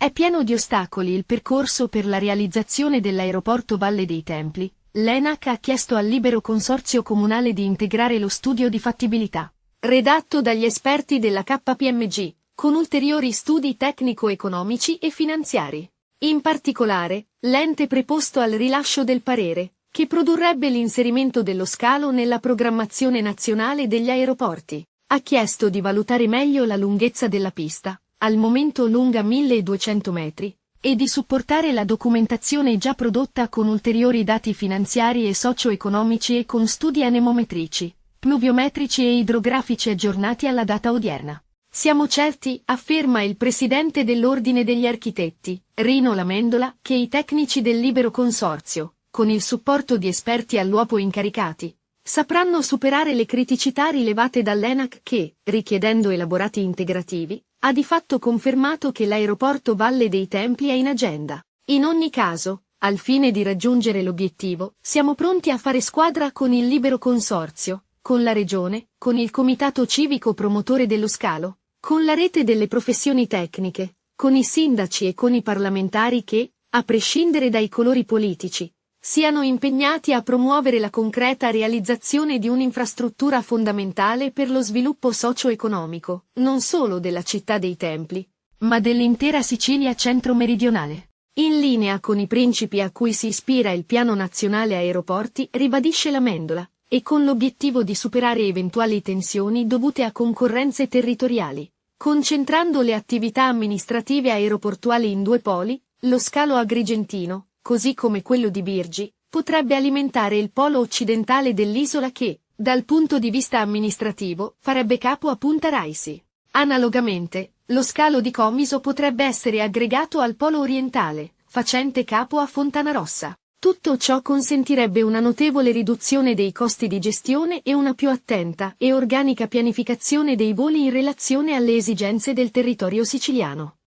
È pieno di ostacoli il percorso per la realizzazione dell'aeroporto Valle dei Templi. L'ENAC ha chiesto al Libero Consorzio Comunale di integrare lo studio di fattibilità, redatto dagli esperti della KPMG, con ulteriori studi tecnico-economici e finanziari. In particolare, l'ente preposto al rilascio del parere, che produrrebbe l'inserimento dello scalo nella programmazione nazionale degli aeroporti, ha chiesto di valutare meglio la lunghezza della pista, al momento lunga 1200 metri, e di supportare la documentazione già prodotta con ulteriori dati finanziari e socio-economici e con studi anemometrici, pluviometrici e idrografici aggiornati alla data odierna. Siamo certi, afferma il presidente dell'Ordine degli Architetti, Rino Lamendola, che i tecnici del Libero Consorzio, con il supporto di esperti all'uopo incaricati, sapranno superare le criticità rilevate dall'ENAC che, richiedendo elaborati integrativi, ha di fatto confermato che l'aeroporto Valle dei Templi è in agenda. In ogni caso, al fine di raggiungere l'obiettivo, siamo pronti a fare squadra con il Libero Consorzio, con la Regione, con il Comitato Civico Promotore dello Scalo, con la rete delle professioni tecniche, con i sindaci e con i parlamentari che, a prescindere dai colori politici, siano impegnati a promuovere la concreta realizzazione di un'infrastruttura fondamentale per lo sviluppo socio-economico, non solo della città dei Templi, ma dell'intera Sicilia centro-meridionale. In linea con i principi a cui si ispira il Piano Nazionale Aeroporti, ribadisce Lamendola, e con l'obiettivo di superare eventuali tensioni dovute a concorrenze territoriali, concentrando le attività amministrative aeroportuali in due poli, lo scalo agrigentino, così come quello di Birgi, potrebbe alimentare il polo occidentale dell'isola che, dal punto di vista amministrativo, farebbe capo a Punta Raisi. Analogamente, lo scalo di Comiso potrebbe essere aggregato al polo orientale, facente capo a Fontanarossa. Tutto ciò consentirebbe una notevole riduzione dei costi di gestione e una più attenta e organica pianificazione dei voli in relazione alle esigenze del territorio siciliano.